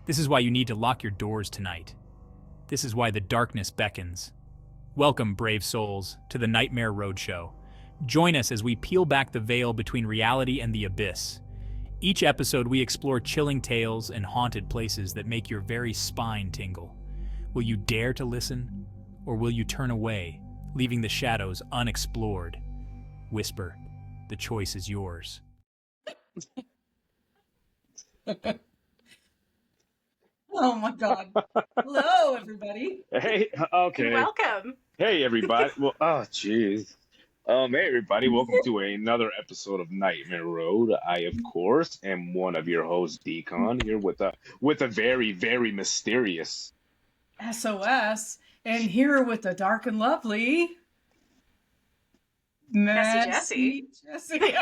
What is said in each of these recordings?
This is why you need to lock your doors tonight. This is why the darkness beckons. Welcome, brave souls, to the Nightmare Roadshow. Join us as we peel back the veil between reality and the abyss. Each episode, we explore chilling tales and haunted places that make your very spine tingle. Will you dare to listen, or will you turn away, leaving the shadows unexplored? Whisper, the choice is yours. Oh my God. Hello, everybody. Hey, okay. Welcome. Hey, everybody. Well, oh, jeez. Hey, everybody. Welcome to another episode of Nightmare Road. I, of course, am one of your hosts, Decon, here with a very, very mysterious SOS. And here with the dark and lovely Messy Jessie.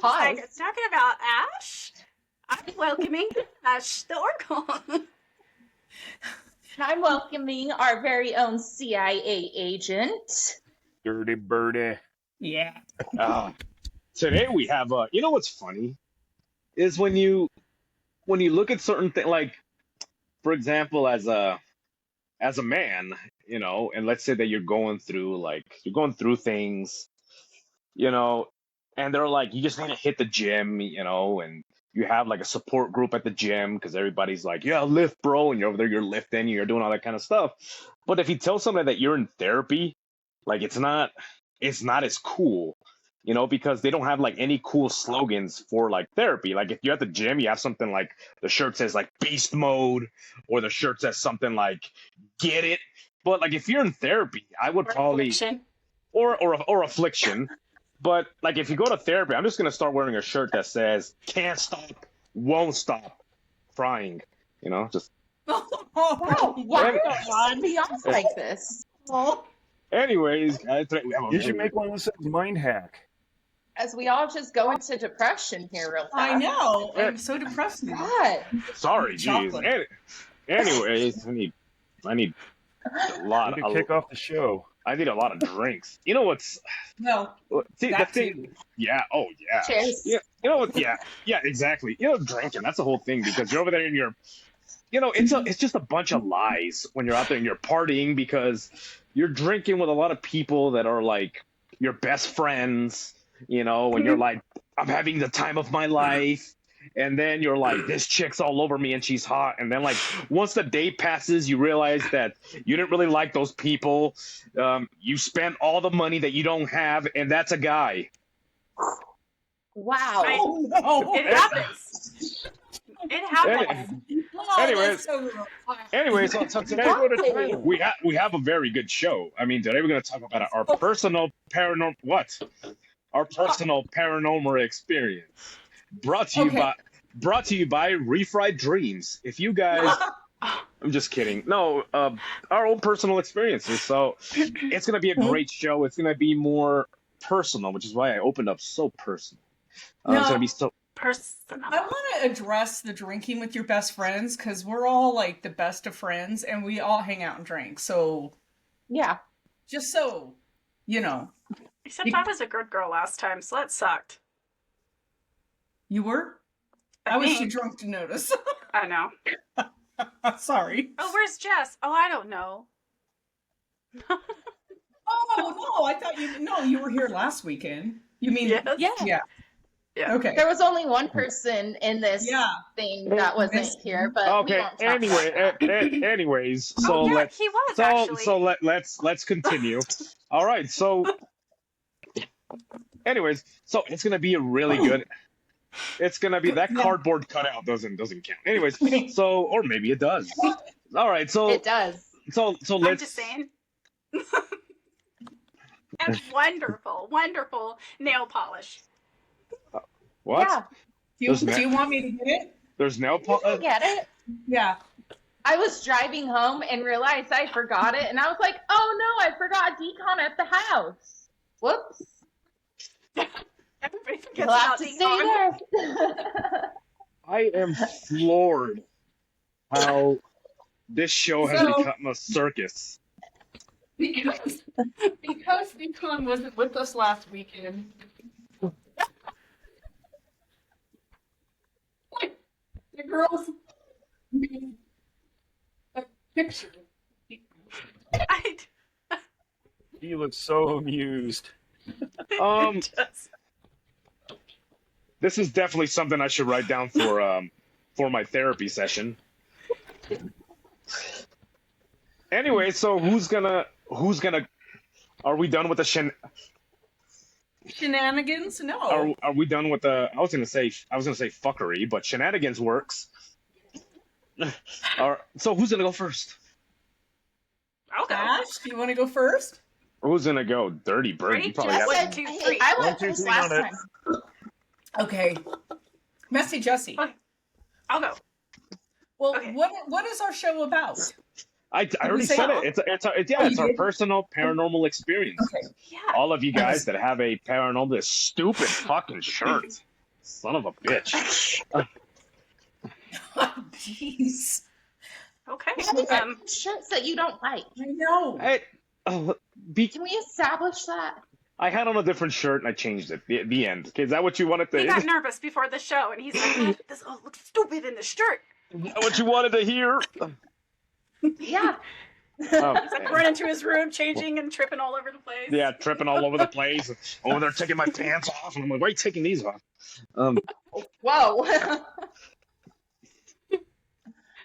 Hi. Talking about Ash, I'm welcoming Ash the Oracle. I'm welcoming our very own CIA agent. Dirty Birdie. Yeah. Today we have you know what's funny is when you look at certain things, like, for example, as a man, and let's say that you're going through things, and they're like, you just need to hit the gym, and you have like a support group at the gym because everybody's like, yeah, lift, bro, and you're over there, you're lifting, you're doing all that kind of stuff. But if you tell somebody that you're in therapy, like, it's not as cool, because they don't have like any cool slogans for like therapy. Like, if you're at the gym, you have something like the shirt says like beast mode, or the shirt says something like get it. But like, if you're in therapy, I would probably Affliction. or affliction. But like, if you go to therapy, I'm just gonna start wearing a shirt that says "Can't stop, won't stop, crying." Just. Oh, why would be off like this? Anyways, guys, You should make one that says mind hack. As we all just go into depression here real fast. I know. I'm so depressed now. God. Sorry, jeez. Chocolate. Anyways, I need a lot. You can kick off the show. I need a lot of drinks. You know what's? Well, See, the that thing. too. Yeah. Oh, yeah. Cheers. Yeah. You know what? Yeah. Yeah. Exactly. Drinking. That's the whole thing, because you're over there and you're. It's just a bunch of lies when you're out there and you're partying, because you're drinking with a lot of people that are like your best friends. When you're like, I'm having the time of my life. And then you're like, this chick's all over me and she's hot. And then, like, once the day passes, you realize that you didn't really like those people. You spent all the money that you don't have, and that's a guy. Wow. Oh, no. It happens. It happens. Oh, Anyways. that's so Anyway, so today we have a very good show. I mean, today we're going to talk about our personal paranormal experience. Brought to you by Refried Dreams. If you guys, I'm just kidding. No, our own personal experiences. So it's gonna be a great show. It's gonna be more personal, which is why I opened up so personal. It's gonna be so Personal. I want to address the drinking with your best friends, because we're all like the best of friends and we all hang out and drink. So, Yeah. just so you know. Except I was a good girl last time, so that sucked. You were? I was too drunk to notice. I know. Sorry. Oh, where's Jess? Oh, I don't know. Oh, no, I thought you were here last weekend. You mean? Yes. Yeah. Yeah. Okay. There was only one person in this thing that wasn't here, but okay. we won't talk about that. Anyways, Oh, so yeah, let's he was actually. let's continue. All right. So, anyways, so it's gonna be a really good. It's gonna be that cardboard cutout doesn't count. Anyways, so, or maybe it does. All right. So It does. So I'm let's. just saying. And wonderful nail polish. What? Yeah. Do you want me to get it? There's nail You polish. get it? Yeah. I was driving home and realized I forgot it, and I was like, oh no, I forgot Decon at the house. Whoops. Everybody forgets You'll have about to Decon. stay there. I am floored how this show has become a circus. Because Decon wasn't with us last weekend. girls made a picture. I He looks so amused. just This is definitely something I should write down for my therapy session. Anyway, so who's gonna? Are we done with the Shenanigans? No. Are we done with the? I was gonna say fuckery, but shenanigans works. So who's gonna go first? I'll go. Ash, do you want to go first? Who's gonna go? Dirty bird. Ready? You probably Just got. one, two, Hey, three. I went 1, 2, first 3 last on it. time. Okay. Messy Jessie. I'll go. Well, Okay. what is our show about? I already say said no? it. It's you our did? personal paranormal experience. Okay. Yeah. All of you guys that have a paranormal, this stupid fucking shirt, son of a bitch. Jeez. Okay. Shirts that you don't like. I know. Can we establish that? I had on a different shirt and I changed it. The end. Okay, is that what you wanted to? He got Is nervous before the show, and he's like, oh, "This looks stupid in the shirt." that what you wanted to hear? Yeah. He's like running to his room, changing and tripping all over the place. Yeah, tripping all over the place. Over there taking my pants off, and I'm like, why are you taking these off? Whoa.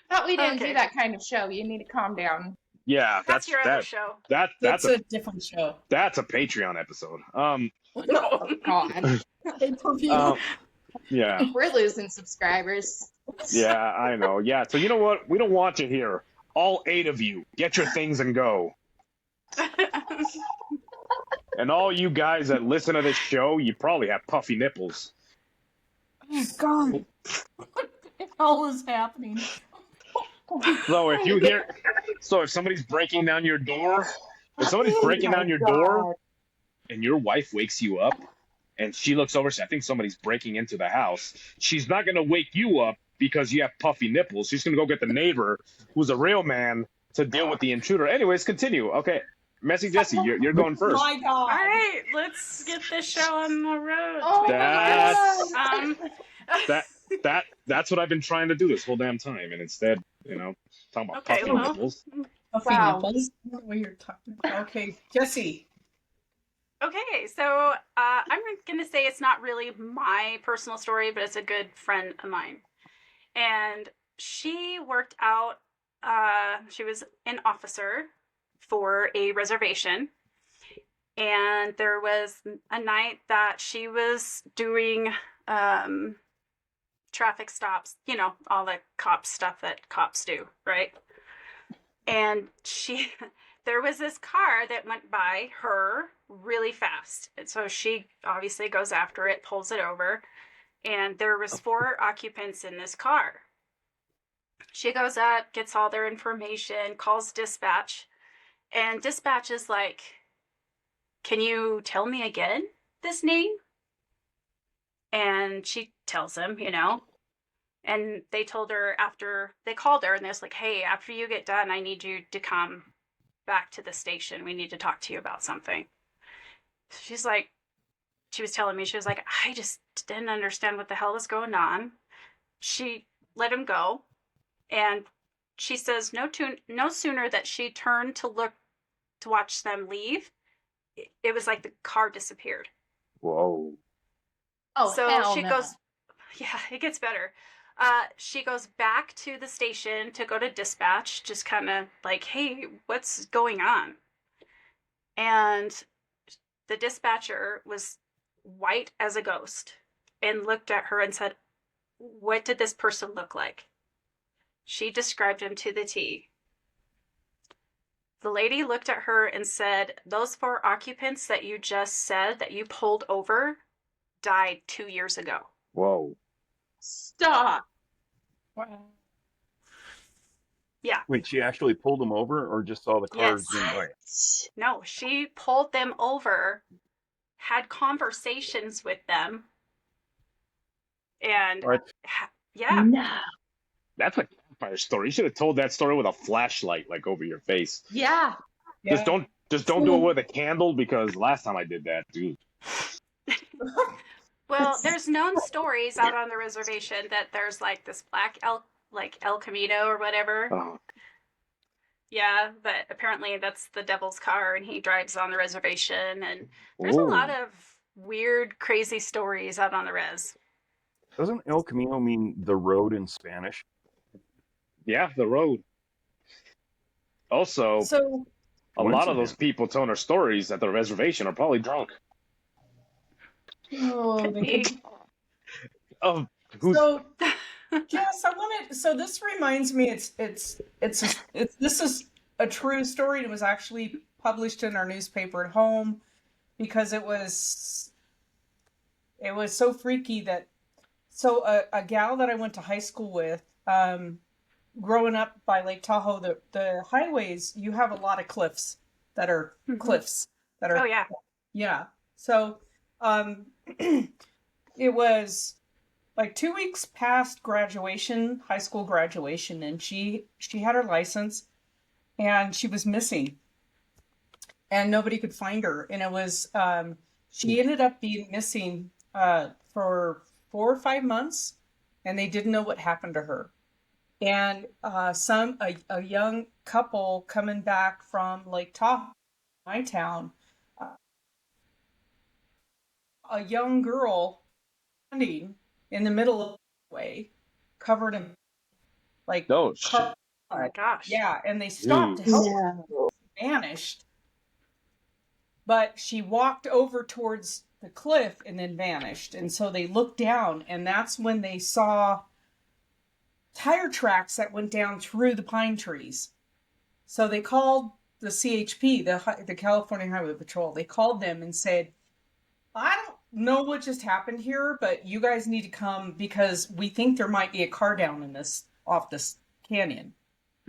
Thought we didn't Okay. do that kind of show. You need to calm down. Yeah, That's your other show. that's That's a a different show. that's a Patreon episode. Oh, God. Pay-per-view. Yeah, We're losing subscribers. yeah, I know. Yeah, so you know what? We don't want you here. All 8 of you, get your things and go. And all you guys that listen to this show, you probably have puffy nipples. Oh, God. What the hell is happening? So if somebody's breaking down your door, and your wife wakes you up, and she looks over, I think somebody's breaking into the house. She's not gonna wake you up because you have puffy nipples. She's gonna go get the neighbor, who's a real man, to deal with the intruder. Anyways, continue. Okay, Messy Jesse, you're going first. My God. All right, let's get this show on the road. Oh, That's- my God. That's what I've been trying to do this whole damn time, and instead, talking about Okay, puffy well. nipples. Puffy Wow. nipples? What are you talking about? Okay, Jesse. Okay, so I'm going to say it's not really my personal story, but it's a good friend of mine. And she worked out, she was an officer for a reservation. And there was a night that she was doing traffic stops, all the cop stuff that cops do, right? And there was this car that went by her really fast. And so she obviously goes after it, pulls it over, and there was 4 occupants in this car. She goes up, gets all their information, calls dispatch, and dispatch is like, "Can you tell me again this name?" And she tells him, and they told her after they called her, and they're like, "Hey, after you get done, I need you to come back to the station. We need to talk to you about something." She's like, she was telling me, she was like, "I just didn't understand what the hell was going on." She let him go, and she says no sooner that she turned to look to watch them leave, it was like the car disappeared. Whoa. Oh, So hell she no. goes, yeah, it gets better. She goes back to the station to go to dispatch, just kind of like, "Hey, what's going on?" And the dispatcher was white as a ghost and looked at her and said, "What did this person look like?" She described him to the T. The lady looked at her and said, "Those 4 occupants that you just said that you pulled over died 2 years ago." Whoa. Stop. Yeah. Wait, she actually pulled him over or just saw the car Yes. zoom by? No, she pulled them over, had conversations with them, and What? yeah, No. That's a campfire story. You should have told that story with a flashlight, like over your face. Yeah. Just don't do it with a candle, because last time I did that, dude. Well, there's known stories out on the reservation that there's like this black El, like El Camino or whatever. Oh, Yeah, but apparently that's the devil's car and he drives on the reservation. And there's a lot ooh. of weird, crazy stories out on the res. Doesn't El Camino mean the road in Spanish? Yeah, the road. Also, So, a Once lot of those again. people telling their stories at the reservation are probably drunk. oh, Could they be. could. Oh, who's So, yes, I wanted. So this reminds me. This is a true story. It was actually published in our newspaper at home because it was so freaky that so a gal that I went to high school with, growing up by Lake Tahoe, the highways, you have a lot of cliffs that are cliffs that Oh, are yeah. yeah. So it was like 2 weeks past graduation, high school graduation, and she had her license and she was missing and nobody could find her. And it was she ended up being missing for 4 or 5 months, and they didn't know what happened to her. And a young couple coming back from Lake Tahoe, my town, a young girl standing in the middle of the way, covered in like no shit, car. Oh my gosh. Yeah, and they stopped to dude? help her. She vanished, but she walked over towards the cliff and then vanished. And so they looked down, and that's when they saw tire tracks that went down through the pine trees. So they called the CHP, the California Highway Patrol. They called them and said, I don't know what just happened here, but you guys need to come because we think there might be a car down in this off this canyon.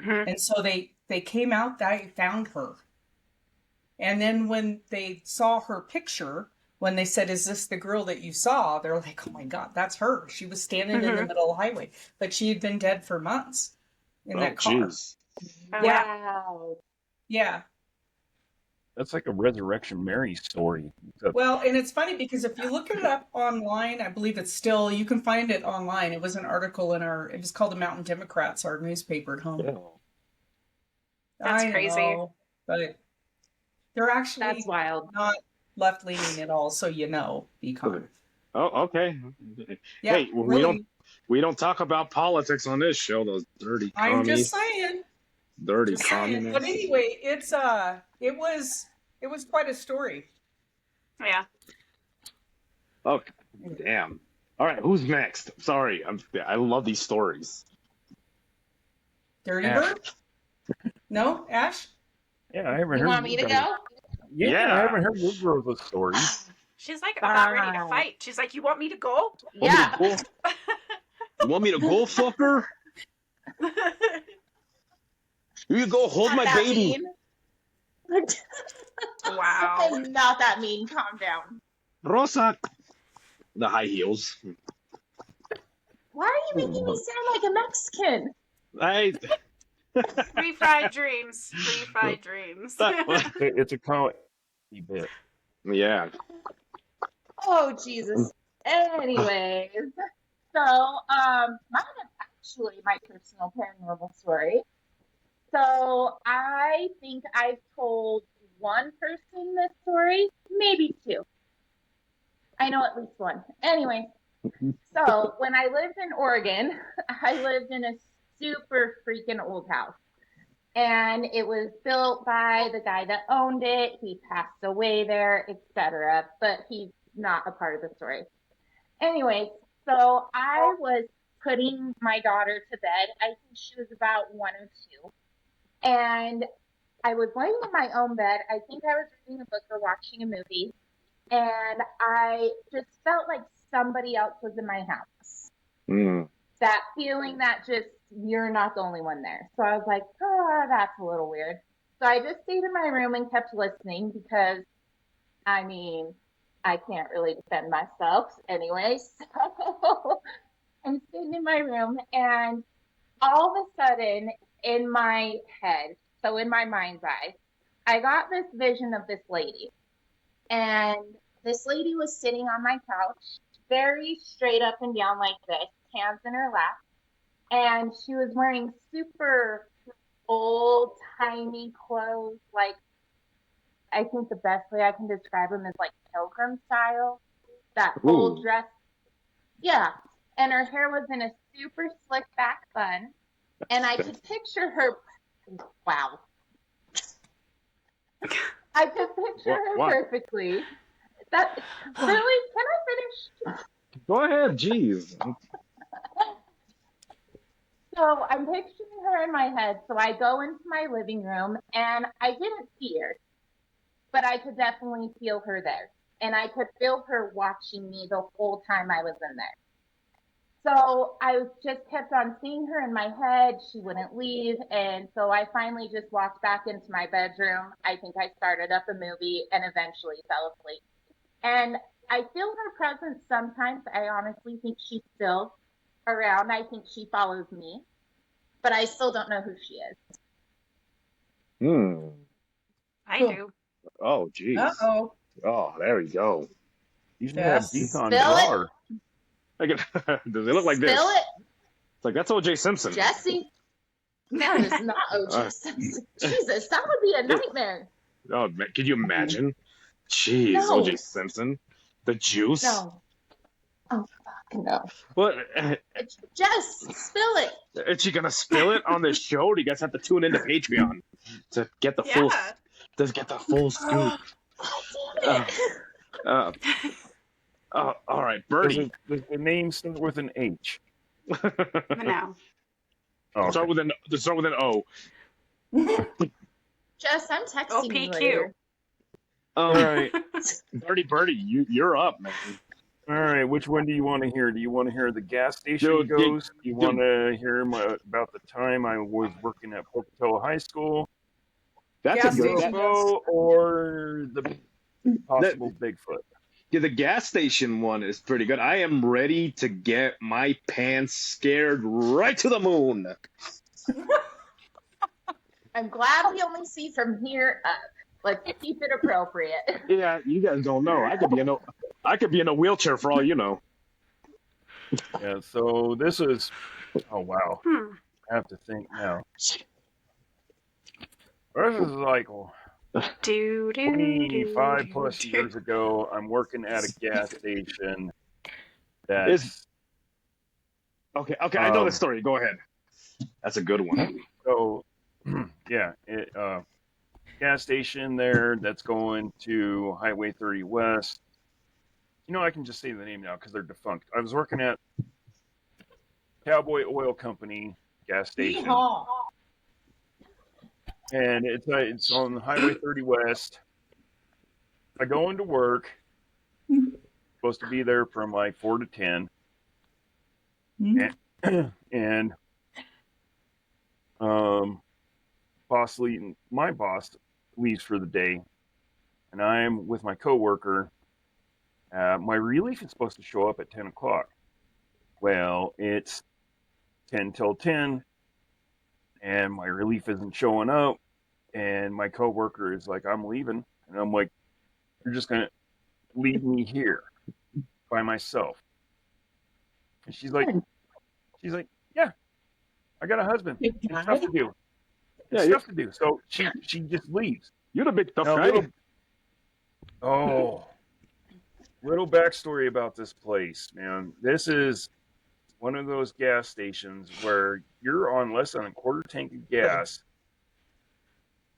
Mhm. And so they came out, they found her. And then when they saw her picture, when they said, "Is this the girl that you saw?" They're like, "Oh my God, that's her." She was standing in the Mhm. middle of the highway, but she had been dead for months in Oh, that car. jeez. Oh, Yeah, Wow. yeah. That's like a Resurrection Mary story. Well, and it's funny because if you look it up online, I believe it's still, you can find it online. It was an article it was called the Mountain Democrats, our newspaper at home. Yeah. That's I crazy. know, but they're actually That's wild. not left leaning at all, so you know, Econ. Oh, okay. Yeah, Hey, really. we don't talk about politics on this show. Those dirty I'm just commies, saying. dirty Just saying. But communists. anyway, it was quite a story. Yeah. Oh, damn. All right, who's next? Sorry, I love these stories. Dirty Ash. Bird? No, Ash? Yeah, I haven't You heard. want me to guys- go? Yeah, Yeah. I haven't heard your girls' stories. She's like about ready to Fine. fight. She's like, "You want me to go?" Yeah. Want me to go? You want me to go, fucker? You go hold Not my that baby. mean. Wow. I'm not that mean. Calm down. Rosa. The high heels. Why are you making me sound like a Mexican? I. Refried dreams. Refried dreams. It's a comedy bit. Yeah. Oh, Jesus. Anyways, so, mine is actually my personal paranormal story. So, I think I've told one person this story, maybe two. I know at least one. Anyway, so when I lived in Oregon, I lived in a super freaking old house. And it was built by the guy that owned it. He passed away there, etc. But he's not a part of the story. Anyways, so I was putting my daughter to bed. I think she was about 1 or 2. And I was laying in my own bed. I think I was reading a book or watching a movie. And I just felt like somebody else was in my house. Mm. That feeling that just, you're not the only one there. So I was like, oh, that's a little weird. So I just stayed in my room and kept listening because, I mean, I can't really defend myself anyway. So I'm sitting in my room, and all of a sudden in my head, so in my mind's eye, I got this vision of this lady. And this lady was sitting on my couch, very straight up and down like this, hands in her lap, and she was wearing super old timey clothes. Like, I think the best way I can describe them is like pilgrim style. That whole Ooh. dress, yeah. And her hair was in a super slick back bun, and I could picture her. Wow, I could picture her What? perfectly. That really? Can I finish? Go ahead, jeez. So I'm picturing her in my head. So I go into my living room, and I didn't see her, but I could definitely feel her there. And I could feel her watching me the whole time I was in there. So I just kept on seeing her in my head. She wouldn't leave. And so I finally just walked back into my bedroom. I think I started up a movie and eventually fell asleep. And I feel her presence sometimes. I honestly think she's still around. I think she follows me, but I still don't know who she is. Hmm. I do. Oh, jeez. Uh-oh. Oh, there we go. You should have Yes. Deacon Spill it. draw her. Does it look like this? Spill it, It's like that's O.J. Simpson. Jesse. That is not O.J. Simpson. Jesus, that would be a nightmare. Oh, man, could you imagine? Jeez, No. O.J. Simpson, the juice. No. Oh, fuck no. What? Just spill it. Is she gonna spill it on this show? Or do you guys have to tune into Patreon to get the full? Yeah. To get the full scoop. Damn it. All right, Does Birdie. the name start with an H? No. Oh, okay. Start with an O. Jess, I'm texting you OPQ. later. All right. Birdie, you're up, man. All right, which one do you want to hear? Do you want to hear the gas station Dude, ghost? Do you dude. want to hear about the time I was working at Pocatello High School? That's Gas a good. station. Or the possible Bigfoot? Yeah, the gas station one is pretty good. I am ready to get my pants scared right to the moon. I'm glad we only see from here up. Let's keep it appropriate. Yeah, you guys don't know. I could be in a wheelchair for all you know. Yeah, so this is, oh wow, I have to think now. This is like 25 plus years ago. I'm working at a gas station that's, Okay, I know the story. Go ahead. That's a good one. so, yeah, gas station there that's going to Highway 30 West. You know, I can just say the name now because they're defunct. I was working at Cowboy Oil Company gas station, Yeehaw. and it's on Highway 30 West. I go into work, supposed to be there from like 4 to 10, and my boss leaves for the day, and I'm with my coworker. My relief is supposed to show up at 10 o'clock. Well, it's 10 till 10, and my relief isn't showing up, and my coworker is like, I'm leaving, and I'm like, you're just gonna leave me here by myself? And she's like, yeah, I got a husband, and stuff to do. Yeah, Stuff to do. So she just leaves. You're the big tough Now, guy. Little backstory about this place, man. This is one of those gas stations where you're on less than a quarter tank of gas.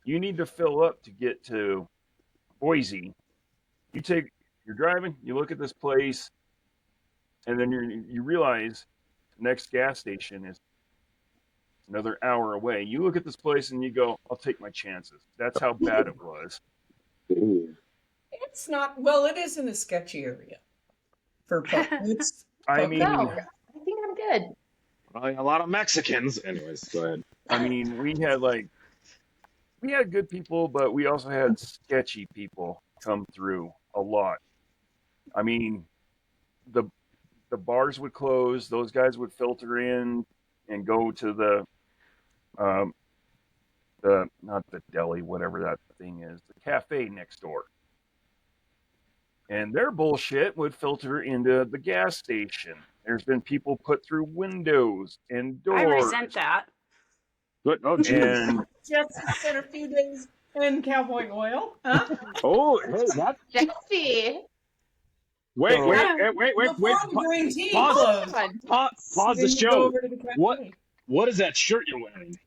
You need to fill up to get to Boise. You're driving, you look at this place, and then you realize the next gas station is another hour away. You look at this place and you go, I'll take my chances. That's how bad it was. It's not, well, it is in a sketchy area. It's I mean, No, I think I'm good. Probably a lot of Mexicans. Anyways, go ahead. I mean, we had good people, but we also had sketchy people come through a lot. I mean, the bars would close, those guys would filter in and go to the not the deli, whatever that thing is, the cafe next door. And their bullshit would filter into the gas station. There's been people put through windows and doors. I resent that. But oh geez. And Just spent a few days in cowboy oil, huh? Oh, hey, that. Jesse. Wait, So- wait, Yeah. wait, wait, Before wait. the green tea Pause. closed. Pause the Then you go show. over to the cafe. What is that shirt you're wearing?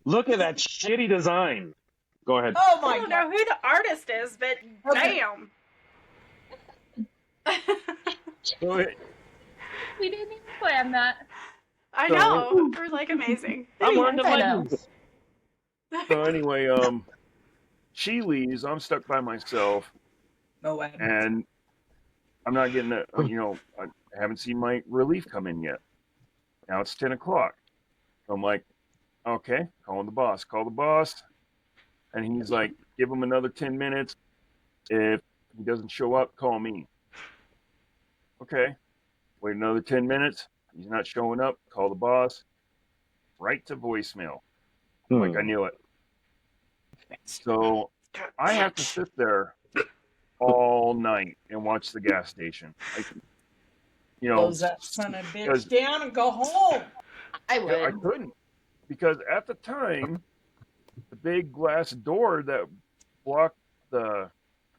Look at that shitty design. Go ahead. Oh I my don't god. know who the artist is, but Okay. damn. so it- We didn't even plan that. I So- know. We're like amazing. I'm wearing the I know. leggings. so anyway, she leaves. I'm stuck by myself, No way. and I'm not getting I haven't seen my relief come in yet. Now it's 10 o'clock. So I'm like, okay, call the boss. And he's like, give him another 10 minutes. If he doesn't show up, call me. Okay, wait another 10 minutes. He's not showing up, call the boss. Right to voicemail. Like I knew it. So I have to sit there all night and watch the gas station. Close that son of a because- bitch down and go home. I Yeah, I would. couldn't, because at the time, the big glass door that blocked the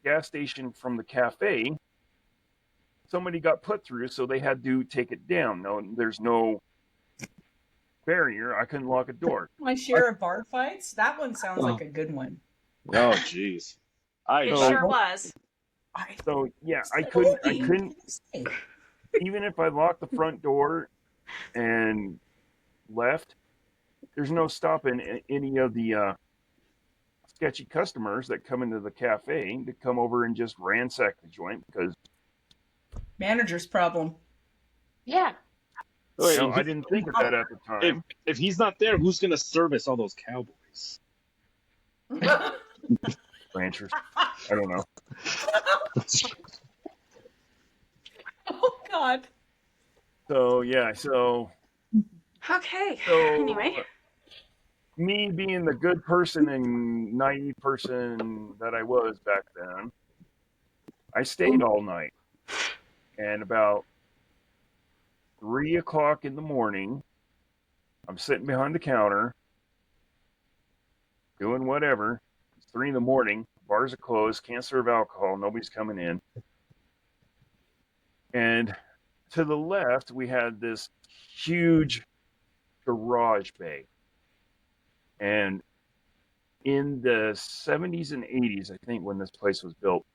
gas station from the cafe, somebody got put through, so they had to take it down. No, there's no barrier. I couldn't lock a door. My share of bar fights. That one sounds like a good one. Oh jeez. It sure was. So yeah, I couldn't. Even if I locked the front door and left, there's no stopping any of the sketchy customers that come into the cafe to come over and just ransack the joint, because Manager's problem. Yeah. Wait, I didn't think of that at the time. if he's not there, who's gonna service all those cowboys? Ranchers, I don't know. Oh God. So yeah, Okay. so Anyway. me being the good person and naive person that I was back then, I stayed all night. And about 3 o'clock in the morning, I'm sitting behind the counter doing whatever. It's 3 in the morning, bars are closed, can't serve alcohol, nobody's coming in. And to the left, we had this huge garage bay. And in the 70s and 80s, I think, when this place was built,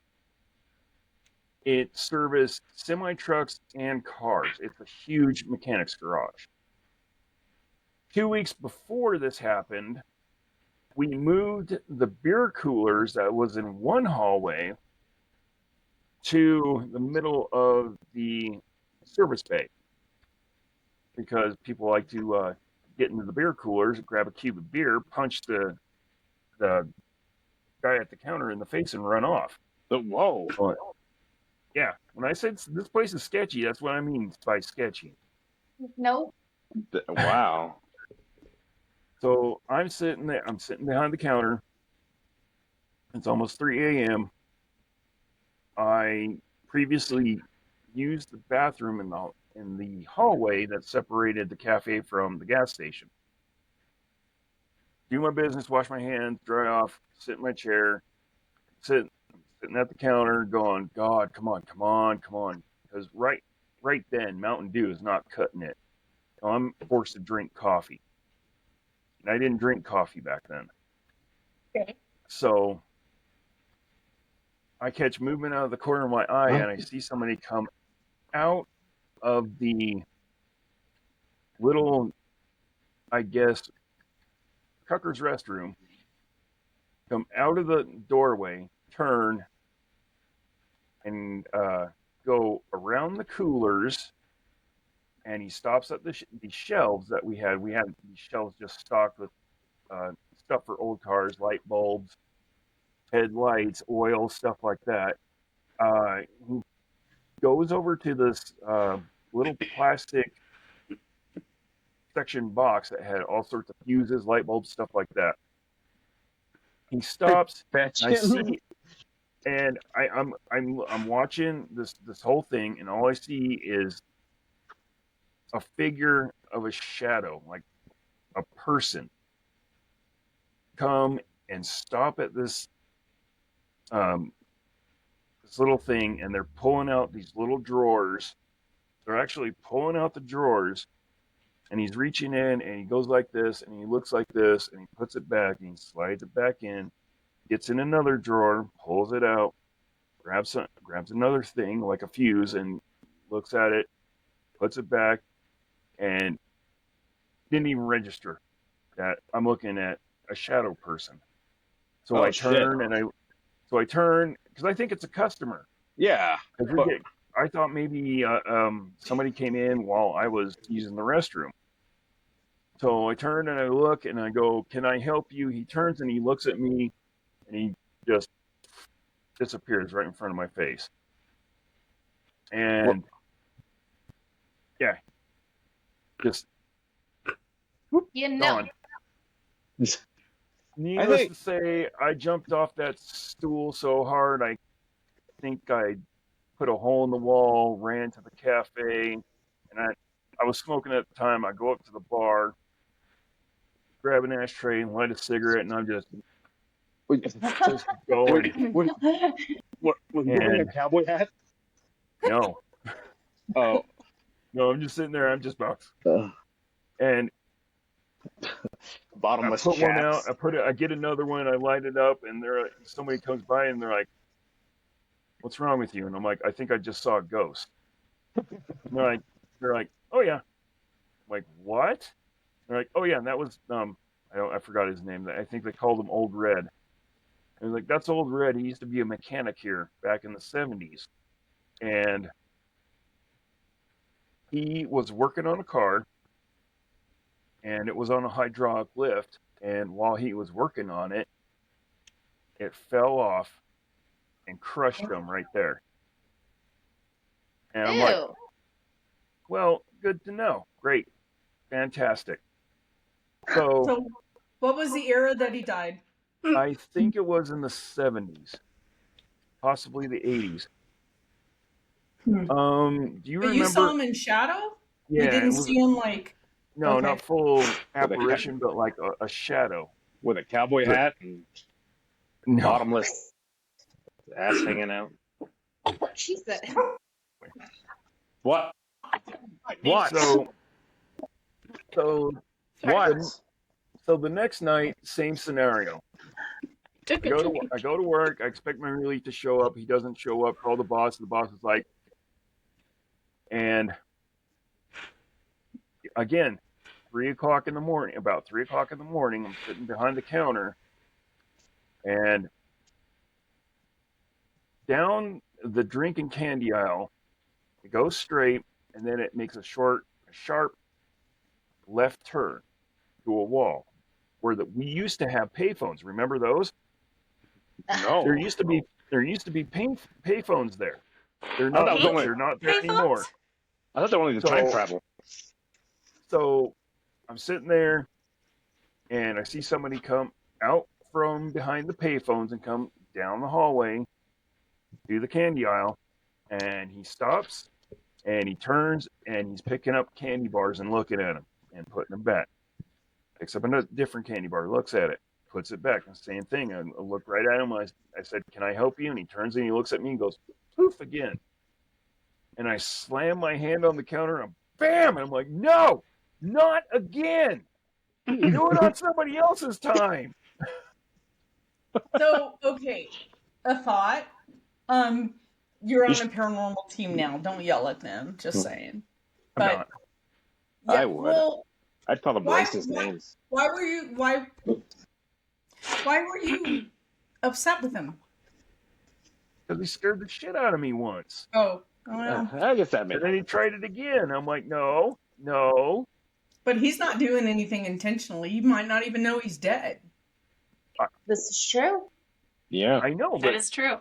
it serviced semi-trucks and cars. It's a huge mechanics garage. 2 weeks before this happened, we moved the beer coolers that was in one hallway to the middle of the service bay, because people like to get into the beer coolers, grab a cube of beer, punch the guy at the counter in the face, and run off. Whoa. But, yeah, when I said this place is sketchy, that's what I mean by sketchy. Nope. Wow. So I'm sitting behind the counter. It's almost 3 a.m. I previously used the bathroom in the hallway that separated the cafe from the gas station. Do my business, wash my hands, dry off, sit in my chair, sitting at the counter going, God, come on. Because right then, Mountain Dew is not cutting it. So I'm forced to drink coffee. And I didn't drink coffee back then. Okay. So I catch movement out of the corner of my eye, and I see somebody come out of the little, I guess, Tucker's restroom, come out of the doorway, turn, and go around the coolers, and he stops at the shelves that we had. We had these shelves just stocked with stuff for old cars, light bulbs, headlights, oil, stuff like that. He goes over to this little plastic section box that had all sorts of fuses, light bulbs, stuff like that. He stops. Fetch I him. see, and I'm watching this whole thing, and all I see is a figure of a shadow, like a person, come and stop at this this little thing, and they're pulling out these little drawers. They're actually pulling out the drawers, and he's reaching in, and he goes like this, and he looks like this, and he puts it back, and he slides it back in, gets in another drawer, pulls it out, grabs another thing like a fuse, and looks at it, puts it back, and didn't even register that I'm looking at a shadow person. So Oh, I shit. turn because I think it's a customer. Yeah. But, I thought maybe somebody came in while I was using the restroom. So I turn and I look and I go, "Can I help you?" He turns and he looks at me, and he just disappears right in front of my face. And yeah, just whoop, You know. gone. Needless to say, I jumped off that stool so hard, I think I put a hole in the wall, ran to the cafe, and I was smoking at the time. I go up to the bar, grab an ashtray, and light a cigarette, and I'm just going. what was you wearing a And cowboy hat? no, Oh. no, I'm just sitting there. I'm just about, and Bottomless I put one out. chaps. I get another one. I light it up, and somebody comes by, and they're like, "What's wrong with you?" And I'm like, "I think I just saw a ghost." And they're like, "Oh yeah." I'm like, "What?" They're like, "Oh yeah." And that was I forgot his name. I think they called him Old Red. And I was like, "That's Old Red. He used to be a mechanic here back in the '70s, and he was working on a car, and it was on a hydraulic lift. And while he was working on it, it fell off and crushed him right there." And I'm like, Ew. "Well, good to know. Great, fantastic." So So, what was the era that he died? I think it was in the '70s, possibly the '80s. Do you But you saw remember? him in shadow? Yeah, You it didn't was see him like. no, Okay. not full apparition, but like a shadow. With a cowboy But hat and no, bottomless ass hanging out. She said. What? What? so What? so the next night, same scenario. I go to work. I expect my relief to show up. He doesn't show up. Call the boss. The boss is like, and again, 3 o'clock in the morning. About 3 o'clock in the morning, I'm sitting behind the counter, and down the drink and candy aisle, it goes straight, and then it makes a sharp left turn to a wall where we used to have payphones. Remember those? No. There used to be payphones there. They're I thought that not. was only. They're not there anymore. I thought they were only the time travel. So I'm sitting there, and I see somebody come out from behind the payphones and come down the hallway to the candy aisle, and he stops, and he turns, and he's picking up candy bars and looking at them and putting them back. Picks up another different candy bar, looks at it, puts it back. And same thing. I look right at him. I said, "Can I help you?" And he turns and he looks at me and goes, "Poof," again. And I slam my hand on the counter and bam! And I'm like, "No, not again. Do it on somebody else's time." So, okay, a thought. You're on a paranormal team now. Don't yell at them. Just saying. I'm But not. yeah, I would. well, I'd call them racist names. why were you upset with him? Because he scared the shit out of me once. Oh, well, I guess that makes And then he tried it again. I'm like, no. but he's not doing anything intentionally. You might not even know he's dead. This is true. Yeah. I know, That but is true.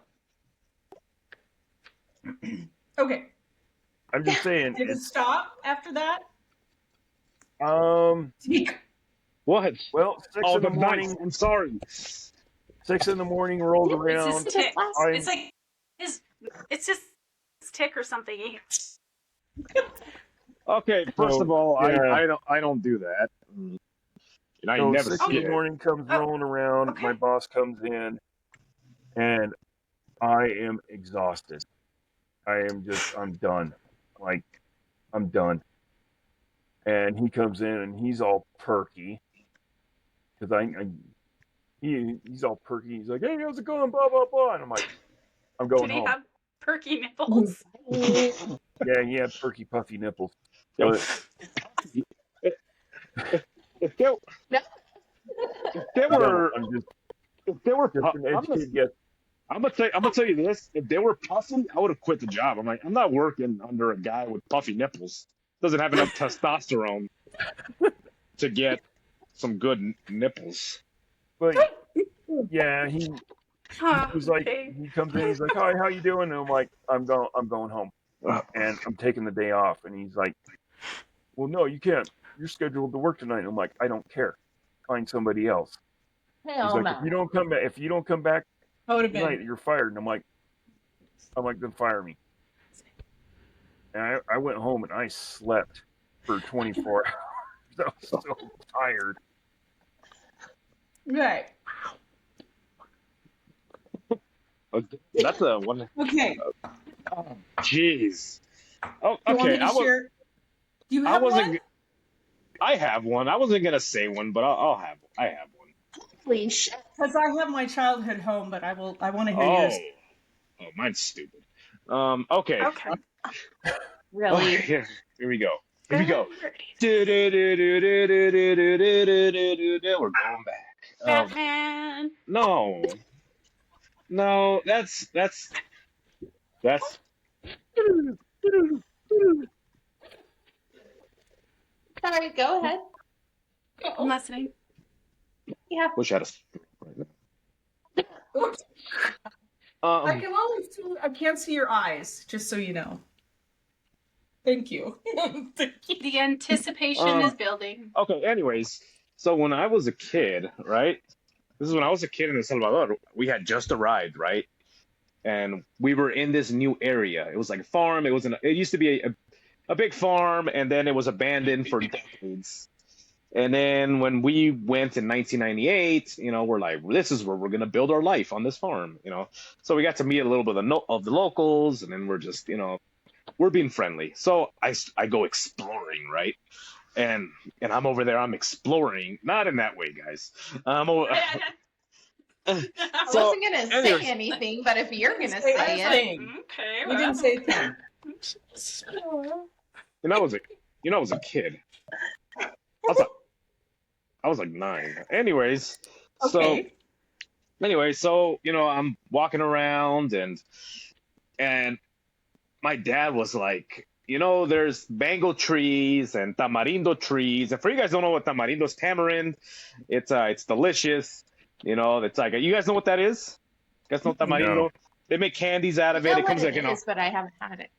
Okay, I'm just saying. did it stop after that? What? Well, six Oh, in the the knife. morning. I'm sorry. 6 in the morning rolls It's It's around. his tick. I'm- It's like it's just his tick or something. Okay, first So, of all, yeah. I don't do that. And I So never 6 in see the it. morning comes Oh, rolling around. okay. My boss comes in, and I am exhausted. I'm done. Like, I'm done. And he comes in, and he's all perky. Because he's all perky. He's like, hey, how's it going? Blah, blah, blah. And I'm like, I'm Did going he home. have perky nipples? Yeah, he had perky, puffy nipples. Yep. But If there, No. if there no, were, I'm just if there were, an educated guess. I'm gonna tell you this. If they were puffy, I would have quit the job. I'm like, I'm not working under a guy with puffy nipples. Doesn't have enough testosterone to get some good nipples. But yeah, he was like, Okay. he comes in, he's like, hi, how you doing? And I'm like, I'm going home, and I'm taking the day off. And he's like, well, no, you can't. You're scheduled to work tonight. And I'm like, I don't care. Find somebody else. He's Hell like, no. if you don't come back I would have tonight, been. you're fired. And I'm like, then fire me. And I went home and I slept for 24 hours. I was so tired. Right. That's a one. Okay. Oh, jeez. Oh, You want me okay. to share? Do you I have wasn't. one? I have one. I wasn't gonna say one, but I have one. Holy shit. Because I have my childhood home, but I want to hear Oh, yours. mine's stupid. Okay. Okay. Really? Here we go. Here we go. Alrighty. We're going back. Batman. No, that's Sorry, go ahead. I'm listening. Yeah. wish I had a. Oops. I Um, can only see. I can't see your eyes. Just so you know. Thank you. Thank you. The anticipation is building. okay. Anyways, so when I was a kid, right? This is when I was a kid in El Salvador. We had just arrived, right? And we were in this new area. It was like a farm. It used to be a big farm, and then it was abandoned for decades. And then when we went in 1998, we're like, well, this is where we're gonna build our life on this farm. So we got to meet a little bit of the locals, and then we're just, we're being friendly. So I go exploring, right? And I'm over there. I'm exploring, not in that way, guys. I So, wasn't going to anyways. say anything, but if you're going to Say say it. anything. Okay. We didn't say anything. I was a kid. I was like 9. Anyways, Okay. so I'm walking around and my dad was like, there's mango trees and tamarindo trees. And for you guys who don't know what tamarindo is, tamarind. It's delicious. It's like, you guys know what that is? You guys know tamarindo? No. They make candies out of I it. know It comes what like it is, but I haven't had it.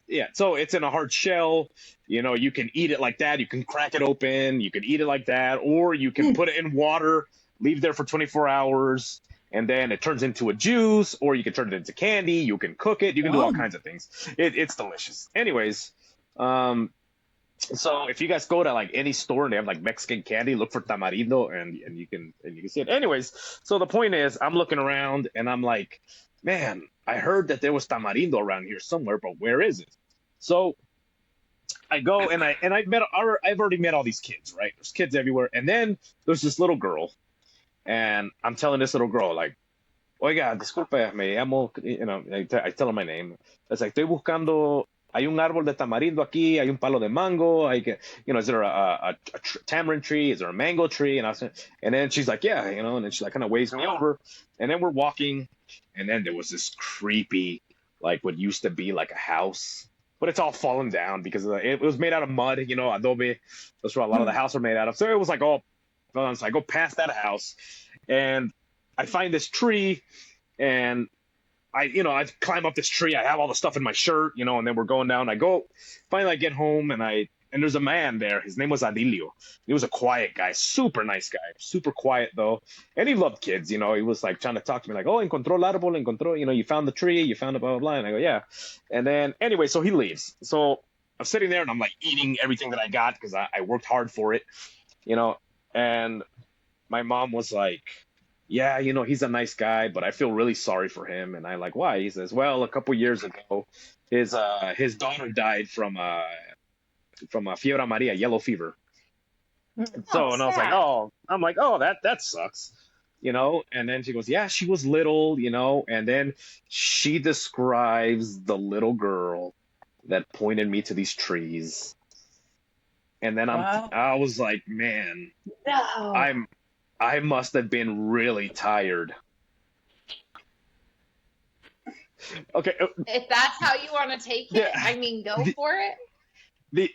yeah, so it's in a hard shell. You can eat it like that. You can crack it open. You can eat it like that, or you can put it in water, leave there for 24 hours, and then it turns into a juice, or you can turn it into candy. You can cook it. You can do all kinds of things. It's delicious. Anyways, so if you guys go to like any store and they have like Mexican candy, look for tamarindo, and you can see it. Anyways, so the point is, I'm looking around and I'm like, man, I heard that there was tamarindo around here somewhere, but where is it? So I go and I've already met all these kids, right? There's kids everywhere, and then there's this little girl, and I'm telling this little girl like, oiga, disculpe, me llamo, I tell her my name. It's like, estoy buscando. Hay un árbol de tamarindo aquí, hay un palo de mango, is there a tamarind tree? Is there a mango tree? And then she's like, yeah, and then she like kind of waves me over, and then we're walking, and then there was this creepy, like what used to be like a house, but it's all fallen down because it was made out of mud, adobe. That's what a lot of the houses are made out of. So it was like all, so I go past that house, and I find this tree, and I climb up this tree. I have all the stuff in my shirt, and then we're going down. Finally I get home and I and there's a man there. His name was Adilio. He was a quiet guy, super nice guy, super quiet though, and he loved kids. You know, he was like trying to talk to me like, "Oh, encontró el árbol, encontró. You know, you found the tree, you found it, blah blah blah." And I go, "Yeah." And then anyway, so he leaves. So I'm sitting there and I'm like eating everything that I got because I worked hard for it, you know. And my mom was like, "Yeah, you know, he's a nice guy, but I feel really sorry for him." And I like, "Why?" He says, "Well, a couple years ago, his daughter died from a fiebre amarilla, yellow fever." So, and I was like, sad. "Oh," I'm like, "Oh, that sucks." You know, and then she goes, "Yeah, she was little, you know," and then she describes the little girl that pointed me to these trees. And then Wow. I was like, man, No. I must have been really tired. Okay, If that's how you want to take it, Yeah. I mean, go The- for it.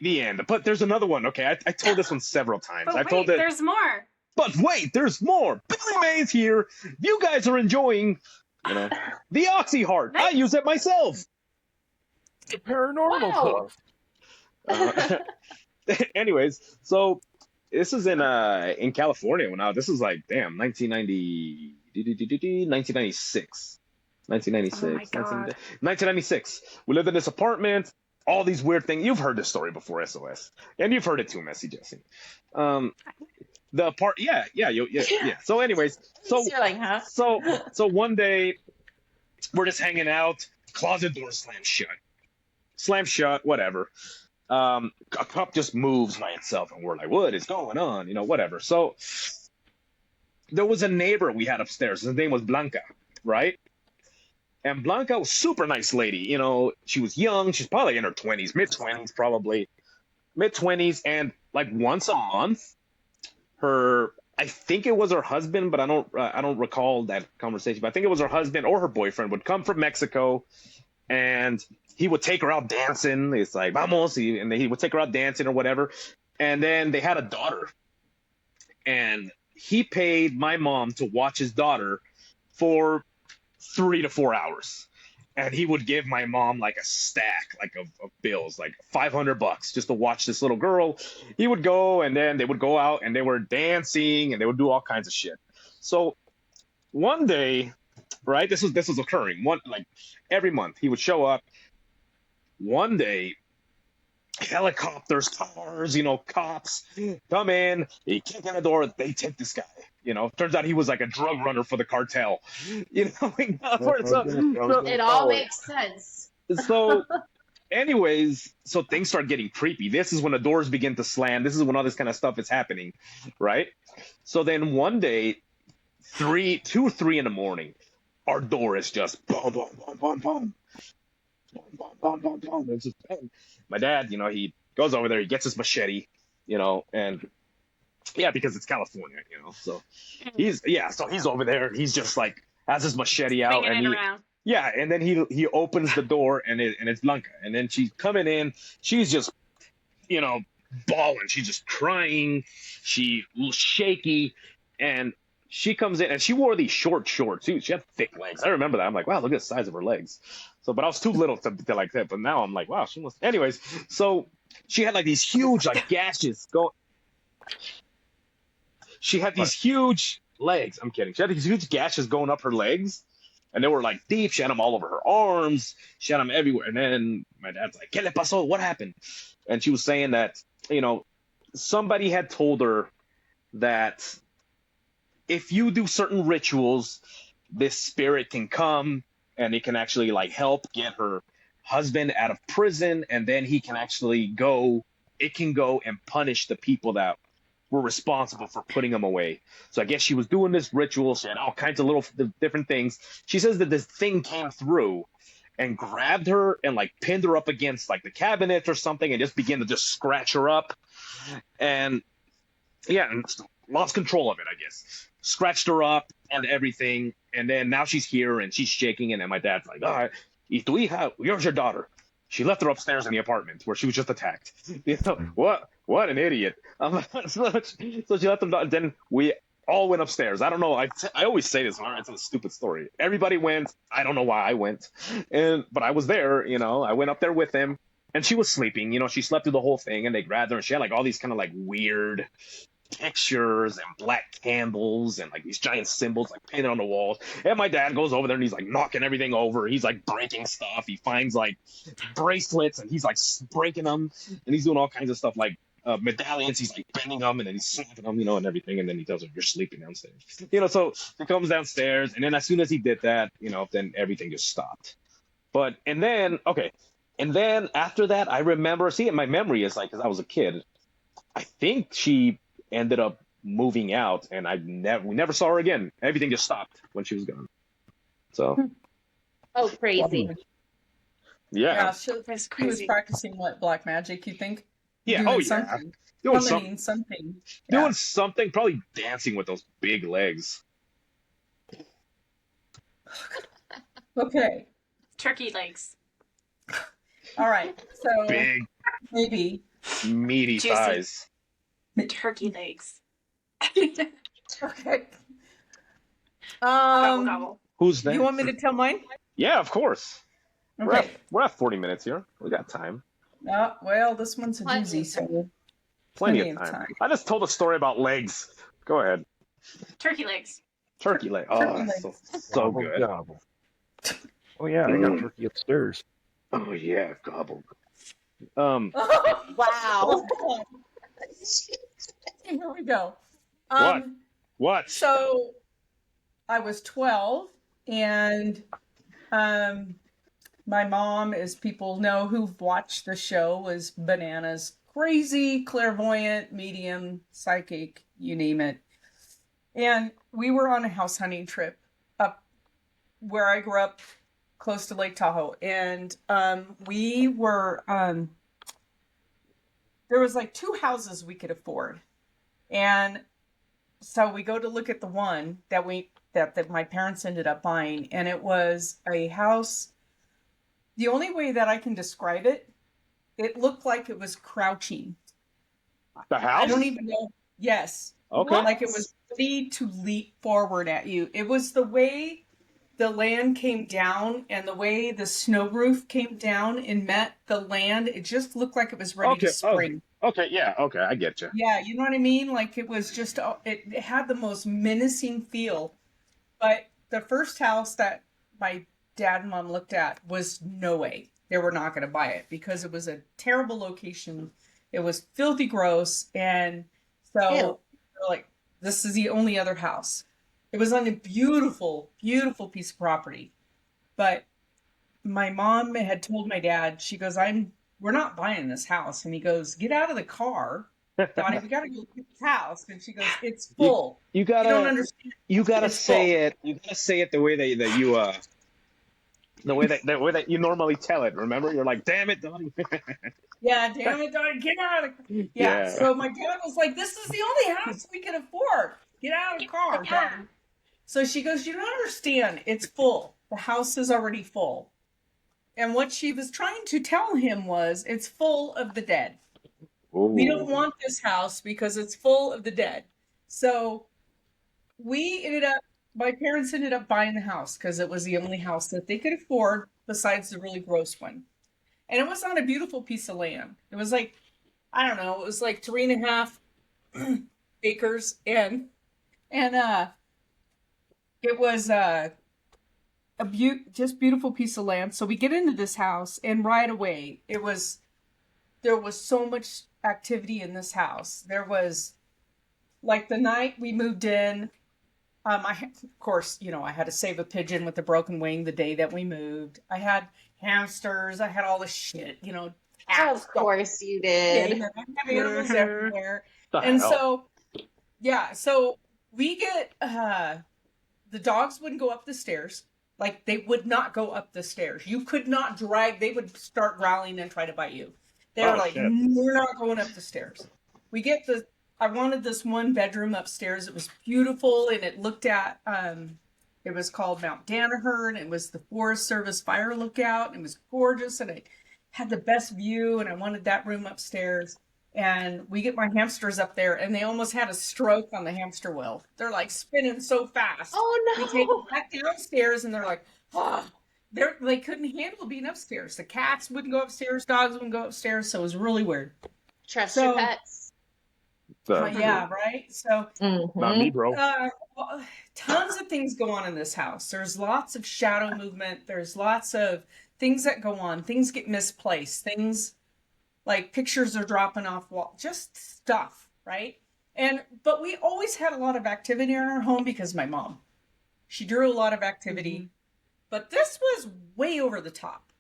the end. But there's another one. Okay, I told this one several times. But I wait, told it, there's more. but wait, there's more. Billy Mays here. You guys are enjoying, you know, the Oxy Heart. I use it myself. The paranormal Wow. stuff. Anyways, so this is in California when this is like damn 1996. 1996. Oh my God. 1996. We lived in this apartment. All these weird things. You've heard this story before, SOS, and you've heard it too, Messy Jesse. Yeah. So, anyways, You're like, huh? so one day we're just hanging out. Closet door slam shut. Whatever. A cup just moves by itself, and we're like, "What is going on?" You know, whatever. So there was a neighbor we had upstairs. His name was Blanca, right? And Blanca was a super nice lady. You know, she was young. She's probably in her 20s, mid-20s, probably mid-20s. And like once a month, I think it was her husband, but I don't recall that conversation. But I think it was her husband or her boyfriend would come from Mexico, and he would take her out dancing. It's like vamos, and he would take her out dancing or whatever. And then they had a daughter, and he paid my mom to watch his daughter for 3 to 4 hours, and he would give my mom like a stack like of bills, like $500 just to watch this little girl. He would go, and then they would go out and they were dancing and they would do all kinds of shit. So one day, right, this was occurring one like every month. He would show up. One day, helicopters, cars, you know, cops come in, they kick in the door, they take this guy. You know, turns out he was like a drug runner for the cartel. You know, It all makes sense. so anyways, so things start getting creepy. This is when the doors begin to slam. This is when all this kind of stuff is happening, right? So then one day, 2 or 3 in the morning, our door is just boom, boom, boom, boom, boom. Boom, boom, boom, boom. It's just bang. My dad, you know, he goes over there, he gets his machete, you know, and yeah, because it's California, you know. So he's over there, he's just like has his machete out, Swinging and it around. yeah, and then he opens the door, and it's Blanca, and then she's coming in, she's just, you know, bawling, she's just crying, she shaky, and she comes in, and she wore these short shorts too. She had thick legs. I remember that. I'm like, wow, look at the size of her legs. So, but I was too little to like that. But now I'm like, wow, she must. Anyways, so she had like these huge like gashes go. She had these huge legs. I'm kidding. She had these huge gashes going up her legs, and they were like deep. She had them all over her arms. She had them everywhere. And then my dad's like, "¿Qué le pasó? What happened?" And she was saying that, you know, somebody had told her that if you do certain rituals, this spirit can come and it can actually like help get her husband out of prison, and then he can actually go and punish the people that were responsible for putting him away. So I guess she was doing this ritual. She had all kinds of little different things. She says that this thing came through and grabbed her and like pinned her up against like the cabinet or something and just began to just scratch her up. And yeah, and lost control of it, I guess. Scratched her up and everything. And then now she's here and she's shaking. And then my dad's like, "All right, y tu hija, here's your daughter. She left her upstairs in the apartment where she was just attacked." You know, what an idiot. So she left them. Then we all went upstairs. I don't know. I always say this when it's a stupid story. Everybody went. I don't know why I went, but I was there. You know, I went up there with him, and she was sleeping. She slept through the whole thing, and they grabbed her, and she had like all these kind of like weird pictures and black candles and like these giant symbols like painted on the walls. And my dad goes over there and he's like knocking everything over. He's like breaking stuff. He finds like bracelets and he's like breaking them, and he's doing all kinds of stuff like medallions. He's like bending them and then he's snapping them, and everything. And then he tells her, "You're sleeping downstairs." So he comes downstairs, and then as soon as he did that, then everything just stopped. And then after that, I remember, see, my memory is like, because I was a kid, I think she ended up moving out, and we never saw her again. Everything just stopped when she was gone. So, Oh, crazy. yeah. She was crazy. practicing what, black magic, you think? Yeah, Doing oh, yeah. something. Doing Summoning something. Yeah. Doing something, probably dancing with those big legs. Okay. Turkey legs. All right. So Big, maybe. meaty Juicy. thighs. Turkey legs. Okay. Gobble, gobble. Who's next? You want me to tell mine? Yeah, of course. Okay. We're at 40 minutes here. We got time. Well, this one's a Plenty doozy, of so Plenty of time. I just told a story about legs. Go ahead. Turkey legs. Turkey leg. Oh, Turkey that's legs. so Gobble, good. gobble. Oh yeah, I got turkey upstairs. Oh yeah, gobble. Wow. Here we go. What? So I was 12, and my mom, as people know who've watched the show, was bananas, crazy, clairvoyant, medium, psychic, you name it. And we were on a house hunting trip up where I grew up, close to Lake Tahoe. And we were, there was like 2 houses we could afford. And so we go to look at the one that my parents ended up buying, and it was a house. The only way that I can describe it, it looked like it was crouching. The house? I don't even know. Yes. Okay. Like it was ready to leap forward at you. It was the way the land came down and the way the snow roof came down and met the land. It just looked like it was ready to spring. Okay, yeah, okay, I get you. Yeah, you know what I mean? Like it was just, it had the most menacing feel. But the first house that my dad and mom looked at was no way. They were not going to buy it because it was a terrible location. It was filthy gross. And so they're like, this is the only other house. It was on a beautiful, beautiful piece of property. But my mom had told my dad, she goes, we're not buying this house. And he goes, get out of the car, Donnie, we got to go to this house. And she goes, it's full. You don't gotta understand. you gotta It's say full. it. You gotta say it the way that you normally tell it. Remember, you're like, damn it, Donnie. Yeah, damn it, Donnie, get out of the car. Yeah. So my dad was like, this is the only house we can afford. Get out of the car, Donnie. So she goes, you don't understand. It's full. The house is already full. And what she was trying to tell him was, it's full of the dead. We don't want this house because it's full of the dead. So my parents ended up buying the house because it was the only house that they could afford besides the really gross one. And it was on a beautiful piece of land. It was like, I don't know, it was like 3.5 acres. And it was just beautiful piece of land. So we get into this house, and right away, there was so much activity in this house. There was, like, the night we moved in, of course, I had to save a pigeon with a broken wing the day that we moved. I had hamsters. I had all this shit, Of course you did. I have animals everywhere. The And hell? so we get, the dogs wouldn't go up the stairs. Like, they would not go up the stairs. You could not they would start growling and try to bite you. They were like, shit. we're not going up the stairs. I wanted this one bedroom upstairs. It was beautiful, and it looked at, it was called Mount Danaher, and it was the Forest Service fire lookout, and it was gorgeous, and it had the best view, and I wanted that room upstairs. And we get my hamsters up there, and they almost had a stroke on the hamster wheel. They're like spinning so fast. Oh We take them no. back downstairs, and they're like, ah. they couldn't handle being upstairs. The cats wouldn't go upstairs, dogs wouldn't go upstairs, so it was really weird. Trust So your pets. yeah, right. So Not me, bro. well, tons of things go on in this house. There's lots of shadow movement. There's lots of things that go on. Things get misplaced. Things like pictures are dropping off wall. Just stuff, right? But we always had a lot of activity in our home because my mom. She drew a lot of activity. But this was way over the top.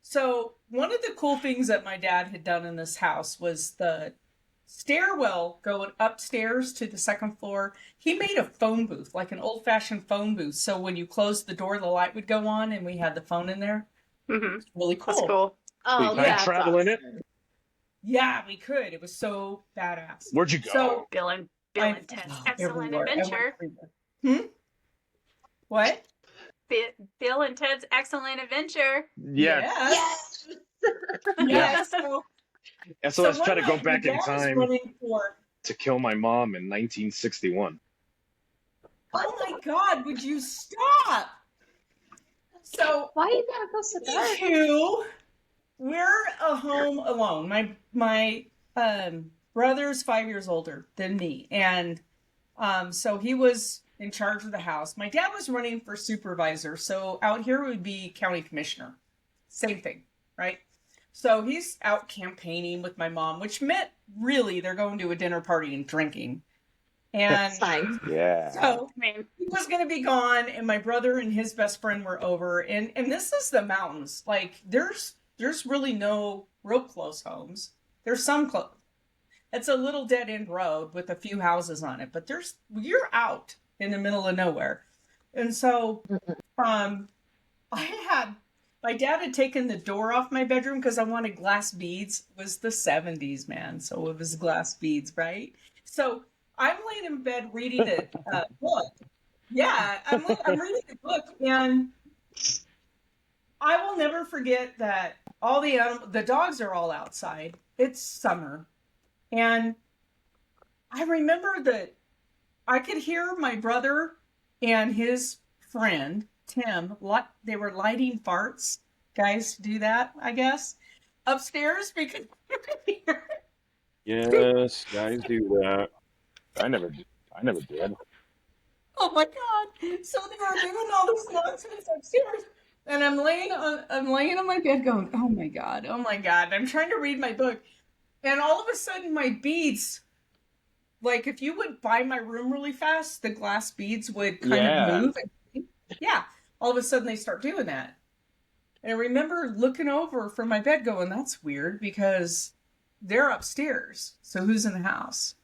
So one of the cool things that my dad had done in this house was the stairwell going upstairs to the second floor. He made a phone booth, like an old-fashioned phone booth. So when you closed the door, the light would go on and we had the phone in there. Mm-hmm. It's really cool. That's cool. Oh, Can I that's travel in it? awesome. Yeah, we could. It was so badass. Where'd you go? So Bill and Ted's Excellent everywhere. I went Adventure. everywhere. What? Bill and Ted's Excellent Adventure. yeah. Yes. Yes. Yeah. So SOS one tried to go night, back my in dad was time running for. to kill my mom in 1961. Oh my God! Would you stop? So Why you gotta go so dark? two, we're a home alone. My brother's 5 years older than me, and so he was in charge of the house. My dad was running for supervisor, so out here would be county commissioner. Same thing, right? So he's out campaigning with my mom, which meant really they're going to a dinner party and drinking. And That's fine. Yeah. so I mean, he was going to be gone, and my brother and his best friend were over. And this is the mountains. Like there's really no real close homes. There's some close. It's a little dead end road with a few houses on it, but you're out in the middle of nowhere. And so my dad had taken the door off my bedroom because I wanted glass beads. It was the 70s, man. So it was glass beads, right? So I'm laying in bed reading a book. Yeah, I'm reading a book, and I will never forget that all the dogs are all outside. It's summer. And I remember that I could hear my brother and his friend, Tim, they were lighting farts. Guys do that, I guess, upstairs because you could hear it. Yes, guys do that. I never did. Oh my God. So they were doing all this nonsense upstairs. And I'm laying on my bed going, oh my God. I'm trying to read my book. And all of a sudden my beads, like if you would buy my room really fast, the glass beads would kind of move. Yeah. All of a sudden they start doing that. And I remember looking over from my bed going, that's weird because they're upstairs. So who's in the house?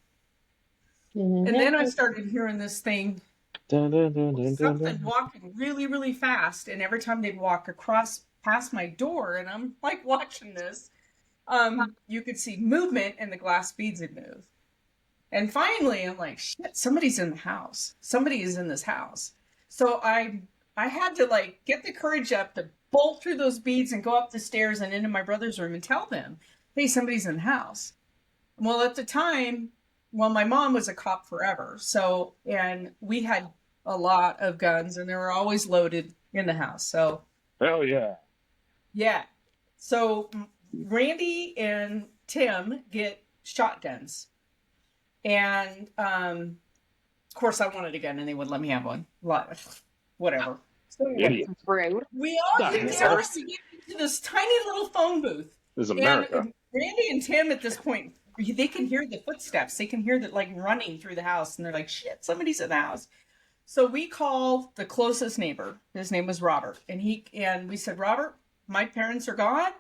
And then I started hearing this thing, something walking really, really fast. And every time they'd walk past my door, and I'm like watching this, you could see movement and the glass beads would move. And finally, I'm like, shit, somebody's in the house. Somebody is in this house. So I had to like get the courage up to bolt through those beads and go up the stairs and into my brother's room and tell them, hey, somebody's in the house. Well, at the time, my mom was a cop forever. So, and we had a lot of guns and they were always loaded in the house. So, Hell yeah. yeah. So Randy and Tim get shotguns. And, of course I wanted a gun and they wouldn't let me have one. Whatever. So anyway, Rude. we all get down to this tiny little phone booth. This is America. And Randy and Tim at this point, they can hear the footsteps. They can hear that like running through the house, and they're like, "Shit, somebody's in the house." So we call the closest neighbor. His name was Robert, and we said, "Robert, my parents are gone,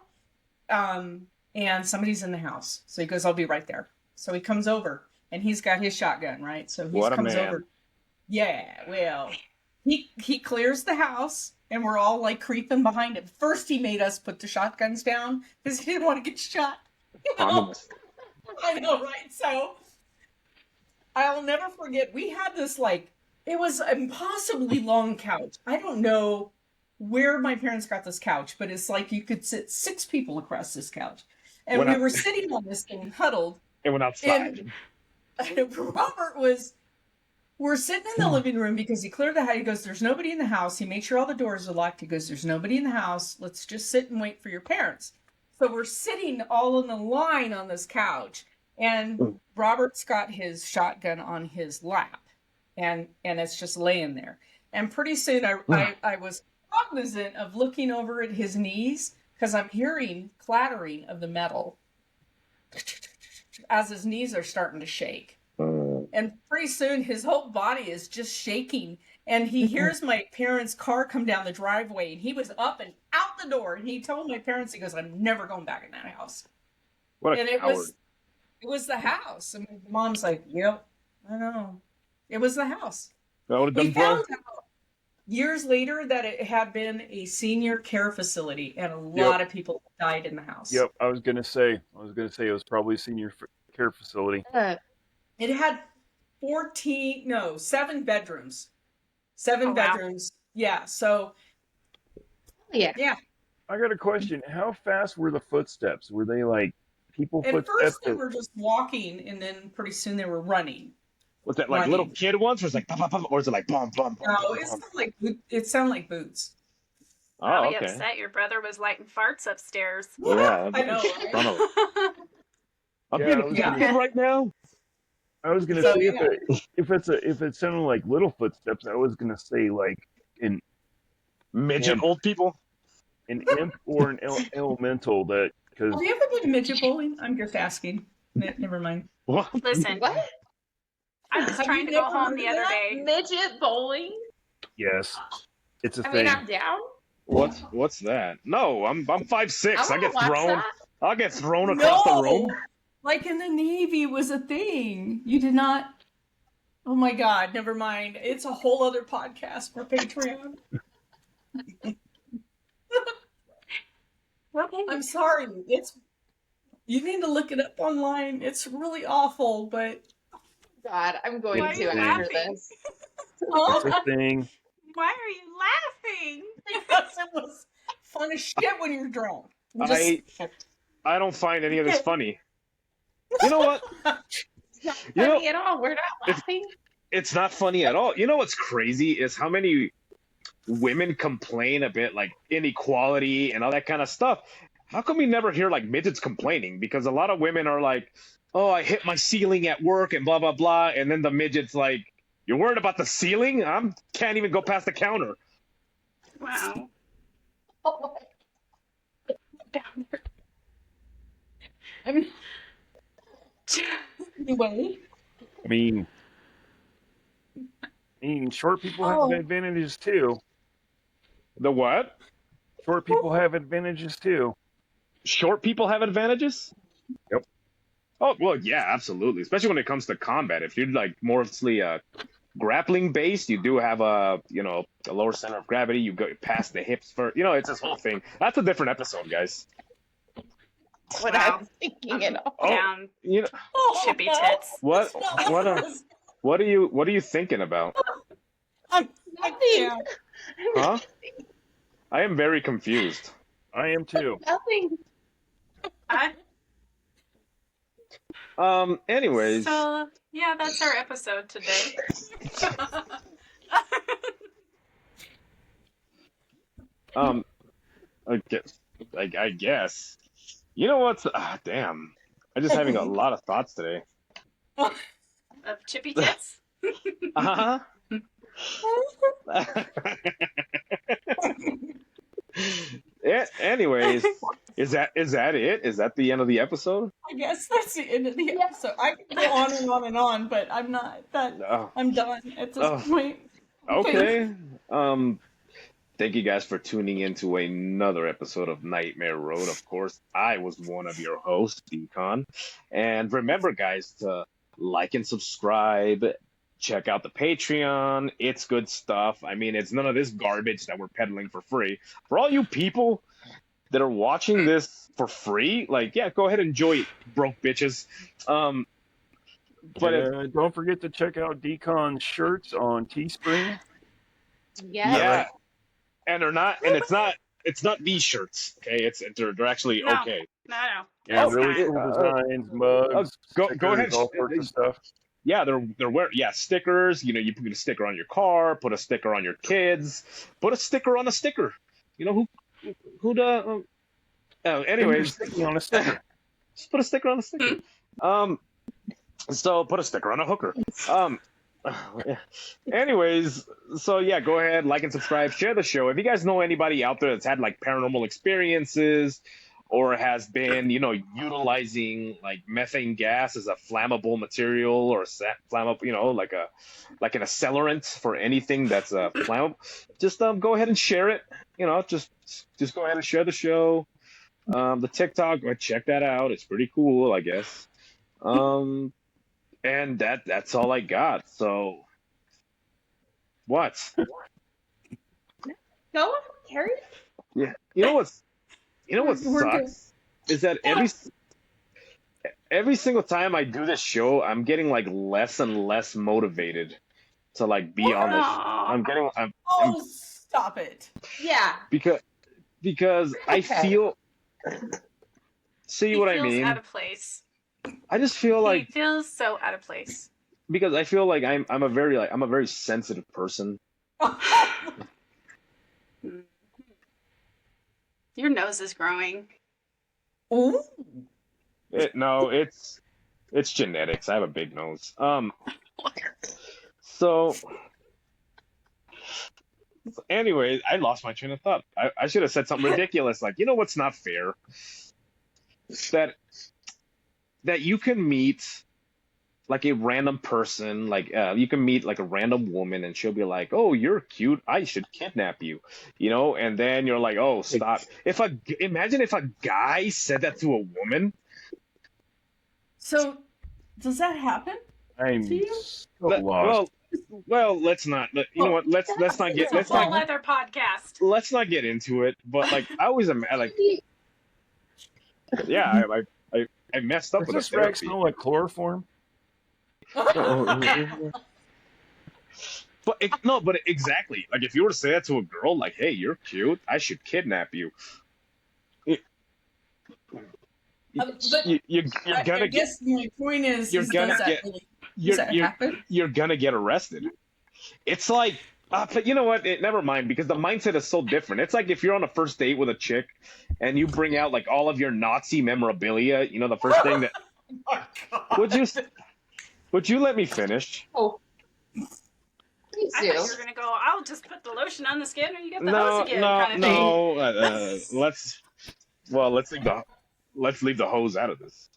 and somebody's in the house." So he goes, "I'll be right there." So he comes over, and he's got his shotgun, right? So he comes over. Yeah, well, he clears the house, and we're all like creeping behind him. First, he made us put the shotguns down because he didn't want to get shot. You know? I know, right? So I'll never forget. We had this it was an impossibly long couch. I don't know where my parents got this couch, but it's like you could sit 6 people across this couch, and we were sitting on this thing huddled. It went outside. And Robert was we're sitting in the living room because he cleared the house. He goes, there's nobody in the house. He made sure all the doors are locked. He goes, there's nobody in the house. Let's just sit and wait for your parents. So we're sitting all in the line on this couch, and Robert's got his shotgun on his lap, and it's just laying there. And pretty soon I was cognizant of looking over at his knees because I'm hearing clattering of the metal as his knees are starting to shake. And pretty soon his whole body is just shaking. And he hears my parents' car come down the driveway, and he was up and out the door. And he told my parents, he goes, I'm never going back in that house. What a And coward. it was the house. And my mom's like, yep, I know. It was the house. That would have We done well. found out years later that it had been a senior care facility, and a lot of people died in the house. Yep, I was gonna say it was probably a senior care facility. It had 7 bedrooms. 7 Oh, wow. bedrooms. Yeah. So Yeah. I got a question. How fast were the footsteps? Were they like people at footsteps? first they were just walking, and then pretty soon they were running. Was that like Running. little kid ones, or is it like bum, bum, bum, or is it like bum bum bum? No, bum, it bum? sounded like boots. Oh, Probably okay. upset your brother was lighting farts upstairs. Yeah, I know, right? son of a- I'm Yeah, being I was offended gonna- right now. I was gonna So, say yeah. if it sounded like little footsteps, I was gonna say like an Midget Yeah. old people. imp or an elemental that because Have you ever been midget bowling? I'm just asking. Never mind. What? Listen, What? I was Have trying you to go never home heard the of other that? day. Midget bowling? yes, it's a I mean, thing. I'm down. What's that? No, I'm 5'6". I wanna get watch thrown. that. I'll get thrown across the room. Like in the Navy was a thing. You did not. Oh my God, never mind. It's a whole other podcast for Patreon. Okay. I'm sorry. You need to look it up online. It's really awful, but God, I'm going Why are to you after laughing? this. It's a thing. Why are you laughing? because it was fun as shit when you're drunk. I don't find any of this funny. You know what? It's not You know- funny at all. We're not laughing. It's not funny at all. You know what's crazy is how many women complain a bit like inequality and all that kind of stuff. How come we never hear like midgets complaining? Because a lot of women are like, oh, I hit my ceiling at work and blah, blah, blah. And then the midget's like, you're worried about the ceiling? I can't even go past the counter. Wow. Oh, Down there. Anyway, I mean, short people have advantages too. The what? Short people have advantages too. Short people have advantages? Yep. Oh, well, yeah, absolutely. Especially when it comes to combat. If you're like mostly grappling based, you do have a lower center of gravity. You go past the hips first. It's this whole thing. That's a different episode, guys. what Wow. I was thinking it all. Oh, Down you know chippy tits. what? What are you thinking about? Nothing. Huh? I am very confused. I am too. Nothing. Anyways, So, yeah, that's our episode today. I guess. You know what's? Damn. I'm just having a lot of thoughts today. Of chippy tits? Uh huh. Anyways, is that it? Is that the end of the episode? I guess that's the end of the episode. I can go on and on and on, but I'm not. Oh, I'm done at this Oh. point. okay. Thank you guys for tuning in to another episode of Nightmare Road. Of course, I was one of your hosts, Decon. And remember, guys, to like and subscribe. Check out the Patreon. It's good stuff. I mean, it's none of this garbage that we're peddling for free. For all you people that are watching this for free, go ahead and enjoy it, broke bitches. But don't forget to check out Decon's shirts on Teespring. Yes. yeah, and it's not these shirts. Okay, they're actually No. okay. No. Yeah, Oh, really cool designs, mugs. go stickers, ahead. all sorts of stuff. yeah, they're wearing stickers. You know, you put a sticker on your car, put a sticker on your kids, put a sticker on a sticker. You know who the Finger anyways, sticky on a sticker. just put a sticker on a sticker. Um, so put a sticker on a hooker. Um, anyways, so yeah, go ahead, like and subscribe, share the show. If you guys know anybody out there that's had like paranormal experiences or has been, utilizing like methane gas as a flammable material or flammable, like an accelerant for anything that's flammable, just go ahead and share it. Just go ahead and share the show. The TikTok, check that out. It's pretty cool, I guess. And that's all I got. So what? Go, Carrie. Yeah. You know what We're good. sucks is that every single time I do this show, I'm getting like less and less motivated to like be on this. Oh, stop it. Yeah. because I Okay. feel. See He what I feels mean? out of place. I just feel He like feels so out of place. because I feel like I'm a very sensitive person. Your nose is growing. Ooh. No, it's genetics. I have a big nose. So anyway, I lost my train of thought. I should have said something ridiculous like, what's not fair? That you can meet like a random person, like you can meet like a random woman and she'll be like, "Oh, you're cute. I should kidnap you." And then you're like, "Oh, stop." Imagine if a guy said that to a woman. So, does that happen? I'm Do you? so lost. Well, let's not. You know what? Let's not get It's a whole other podcast. let's not get into it. But like, I always imagine, like, yeah, I messed up Does with this a rag therapy. smell like chloroform? But exactly. Like, if you were to say that to a girl, like, "Hey, you're cute. I should kidnap you." It- But you're I gonna get guess my point is, you're does gonna that get really you're does that you're happen? you're gonna get arrested. It's like, but you know what? Never mind, because the mindset is so different. It's like if you're on a first date with a chick and you bring out like all of your Nazi memorabilia. The first thing that would you let me finish? Oh. Please I do. thought you were gonna go, I'll just put the lotion on the skin and you get the No, hose again kind of thing. no. Let's leave the hose out of this.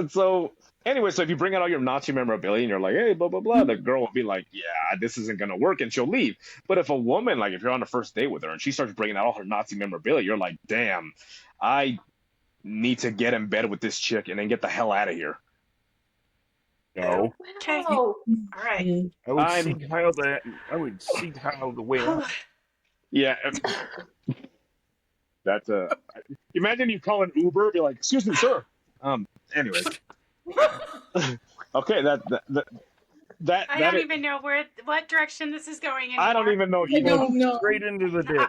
So anyway, so if you bring out all your Nazi memorabilia and you're like, "Hey, blah blah blah," the girl will be like, "Yeah, this isn't gonna work," and she'll leave. But if a woman, like if you're on a first date with her and she starts bringing out all her Nazi memorabilia, you're like, "Damn, I need to get in bed with this chick and then get the hell out of here." No. Okay. Oh. All right. I would I'm- see how the way out. Yeah. That's imagine you call an Uber, be like, "Excuse me, sir." Anyways. Okay, I don't even know what direction this is going anymore. I don't even know. No. Straight into the ditch.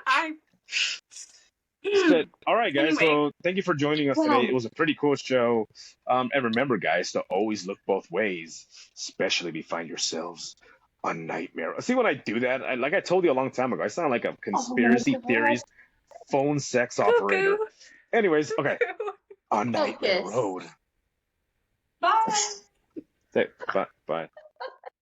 Shit. All right, guys. Anyway. So thank you for joining us today. It was a pretty cool show. And remember, guys, to always look both ways, especially if you find yourselves a nightmare. See, when I do that, like I told you a long time ago, I sound like a conspiracy God. theories phone sex operator. Cuckoo. Anyways, okay. A Nightmare Focus. Road. Bye. Bye.